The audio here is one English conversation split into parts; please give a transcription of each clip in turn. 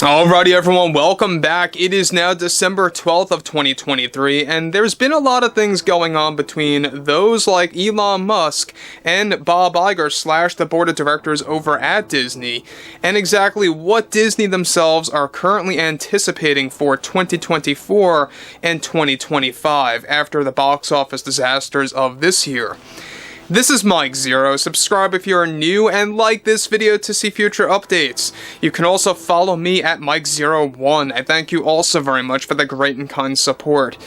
Alrighty everyone, welcome back. It is now December 12th of 2023, and there's been a lot of things going on between those like Elon Musk and Bob Iger / the board of directors over at Disney, and exactly what Disney themselves are currently anticipating for 2024 and 2025 after the box office disasters of this year. This is Mike Zero. Subscribe if you are new and like this video to see future updates. You can also follow me at Mike01. I thank you also very much for the great and kind support.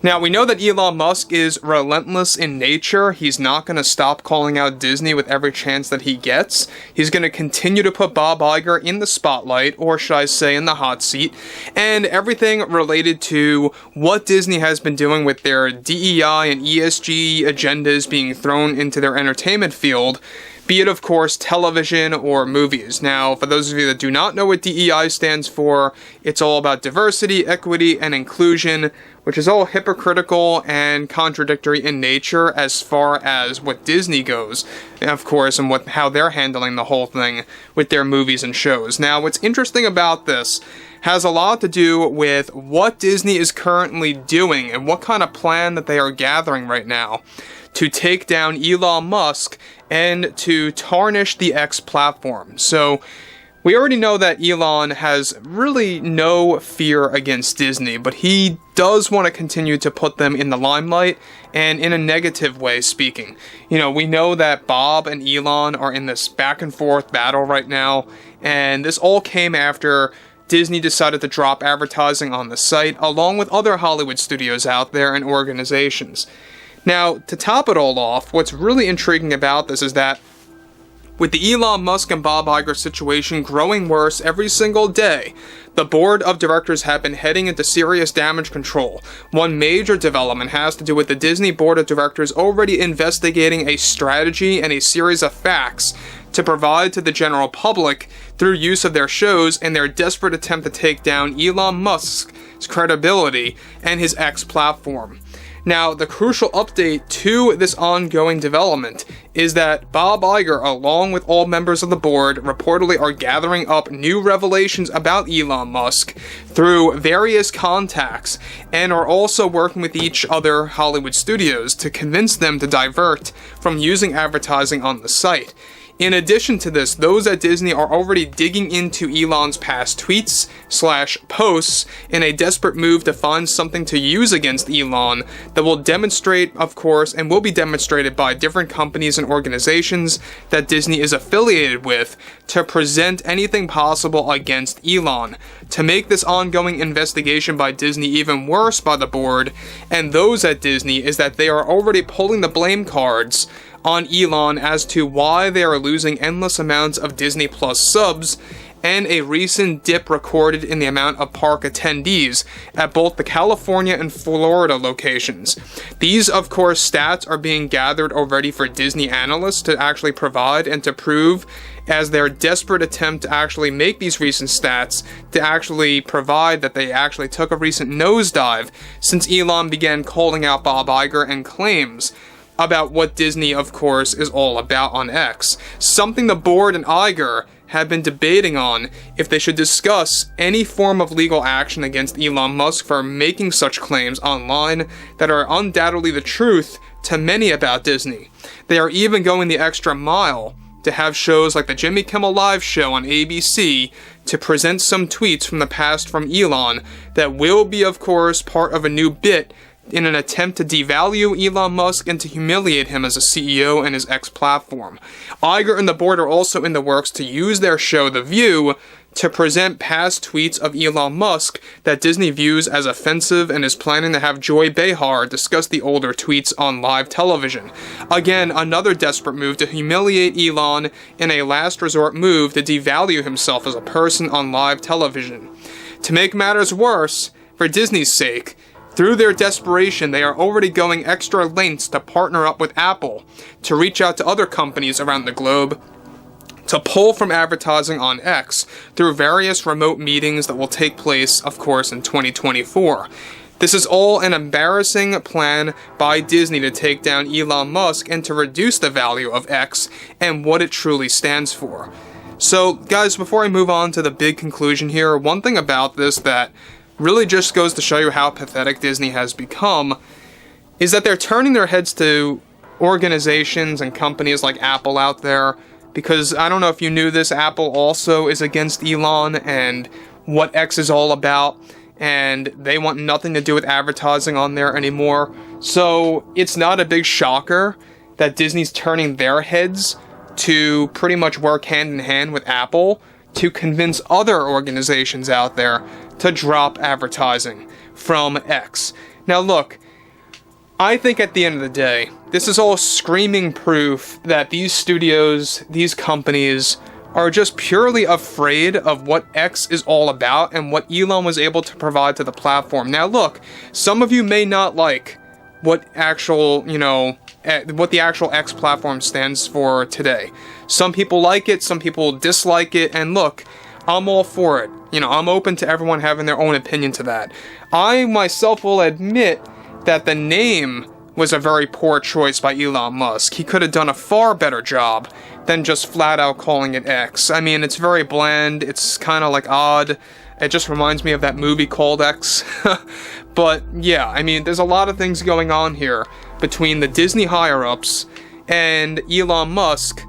Now, we know that Elon Musk is relentless in nature. He's not going to stop calling out Disney with every chance that he gets. He's going to continue to put Bob Iger in the spotlight, or should I say in the hot seat, and everything related to what Disney has been doing with their DEI and ESG agendas being thrown into their entertainment field, be it, of course, television or movies. Now, for those of you that do not know what DEI stands for, it's all about diversity, equity, and inclusion, which is all hypocritical and contradictory in nature as far as what Disney goes, of course, and how they're handling the whole thing with their movies and shows. Now, what's interesting about this has a lot to do with what Disney is currently doing and what kind of plan that they are gathering right now to take down Elon Musk and to tarnish the X platform. So, we already know that Elon has really no fear against Disney, but he does want to continue to put them in the limelight, and in a negative way speaking. You know, we know that Bob and Elon are in this back and forth battle right now, and this all came after Disney decided to drop advertising on the site, along with other Hollywood studios out there and organizations. Now, to top it all off, what's really intriguing about this is that with the Elon Musk and Bob Iger situation growing worse every single day, the board of directors have been heading into serious damage control. One major development has to do with the Disney board of directors already investigating a strategy and a series of facts to provide to the general public through use of their shows in their desperate attempt to take down Elon Musk's credibility and his X platform. Now, the crucial update to this ongoing development is that Bob Iger, along with all members of the board, reportedly are gathering up new revelations about Elon Musk through various contacts, and are also working with each other Hollywood studios to convince them to divert from using advertising on the site. In addition to this, those at Disney are already digging into Elon's past tweets / posts in a desperate move to find something to use against Elon that will demonstrate, of course, and will be demonstrated by different companies and organizations that Disney is affiliated with to present anything possible against Elon, to make this ongoing investigation by Disney even worse by the board and those at Disney is that they are already pulling the blame cards on Elon as to why they are losing endless amounts of Disney Plus subs, and a recent dip recorded in the amount of park attendees at both the California and Florida locations. These, of course, stats are being gathered already for Disney analysts to actually provide and to prove as their desperate attempt to actually make these recent stats to actually provide that they actually took a recent nosedive since Elon began calling out Bob Iger and claims about what Disney, of course, is all about on X. Something the board and Iger have been debating on if they should discuss any form of legal action against Elon Musk for making such claims online that are undoubtedly the truth to many about Disney. They are even going the extra mile to have shows like the Jimmy Kimmel Live show on ABC to present some tweets from the past from Elon that will be, of course, part of a new bit in an attempt to devalue Elon Musk and to humiliate him as a CEO and his X platform. Iger and the board are also in the works to use their show, The View, to present past tweets of Elon Musk that Disney views as offensive and is planning to have Joy Behar discuss the older tweets on live television. Again, another desperate move to humiliate Elon in a last resort move to devalue himself as a person on live television. To make matters worse, for Disney's sake, through their desperation, they are already going extra lengths to partner up with Apple to reach out to other companies around the globe to pull from advertising on X through various remote meetings that will take place, of course, in 2024. This is all an embarrassing plan by Disney to take down Elon Musk and to reduce the value of X and what it truly stands for. So, guys, before I move on to the big conclusion here, one thing about this that really just goes to show you how pathetic Disney has become is that they're turning their heads to organizations and companies like Apple out there, because I don't know if you knew this, Apple also is against Elon and what X is all about, and they want nothing to do with advertising on there anymore. So it's not a big shocker that Disney's turning their heads to pretty much work hand in hand with Apple to convince other organizations out there to drop advertising from X. Now look, I think at the end of the day, this is all screaming proof that these studios, these companies, are just purely afraid of what X is all about and what Elon was able to provide to the platform. Now look, some of you may not like what the actual X platform stands for today. Some people like it, some people dislike it, and look, I'm all for it. I'm open to everyone having their own opinion to that. I myself will admit that the name was a very poor choice by Elon Musk. He could have done a far better job than just flat out calling it X. I mean, it's very bland, it's kind of like odd. It just reminds me of that movie called X. But yeah, I mean, there's a lot of things going on here between the Disney higher-ups and Elon Musk,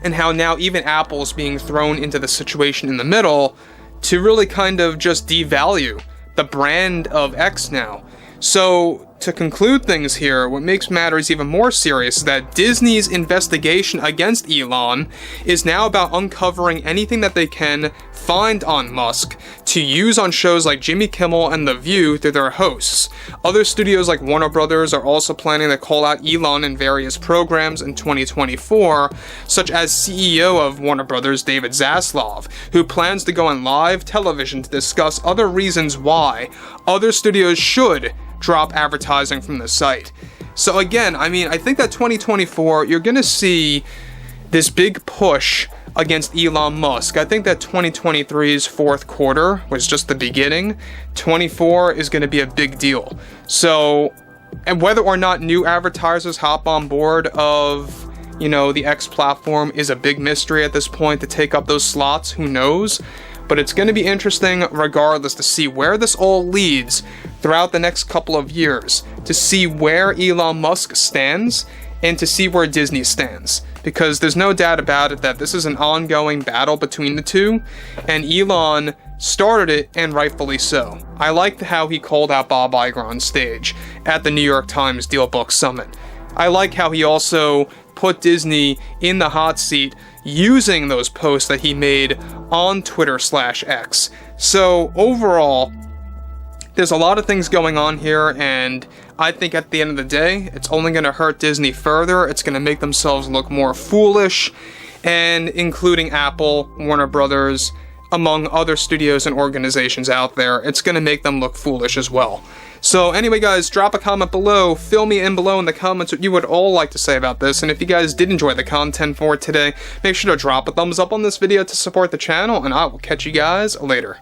and how now even Apple's being thrown into the situation in the middle to really kind of just devalue the brand of X now. So, to conclude things here, what makes matters even more serious is that Disney's investigation against Elon is now about uncovering anything that they can find on Musk to use on shows like Jimmy Kimmel and The View through their hosts. Other studios like Warner Brothers are also planning to call out Elon in various programs in 2024, such as CEO of Warner Brothers David Zaslav, who plans to go on live television to discuss other reasons why other studios should drop advertising from the site. So again, I mean, I think that 2024, you're gonna see this big push against Elon Musk. I think that 2023's fourth quarter was just the beginning. 24 is gonna be a big deal. So, and whether or not new advertisers hop on board of, the X platform is a big mystery at this point to take up those slots, who knows? But it's going to be interesting regardless to see where this all leads throughout the next couple of years, to see where Elon Musk stands and to see where Disney stands. Because there's no doubt about it that this is an ongoing battle between the two, and Elon started it, and rightfully so. I liked how he called out Bob Iger on stage at the New York Times DealBook Summit. I like how he also put Disney in the hot seat using those posts that he made on Twitter/X. So overall, there's a lot of things going on here, and I think at the end of the day, it's only going to hurt Disney further. It's going to make themselves look more foolish, and including Apple, Warner Brothers, among other studios and organizations out there, it's going to make them look foolish as well. So anyway, guys, drop a comment below, fill me in below in the comments what you would all like to say about this, and if you guys did enjoy the content for today, make sure to drop a thumbs up on this video to support the channel, and I will catch you guys later.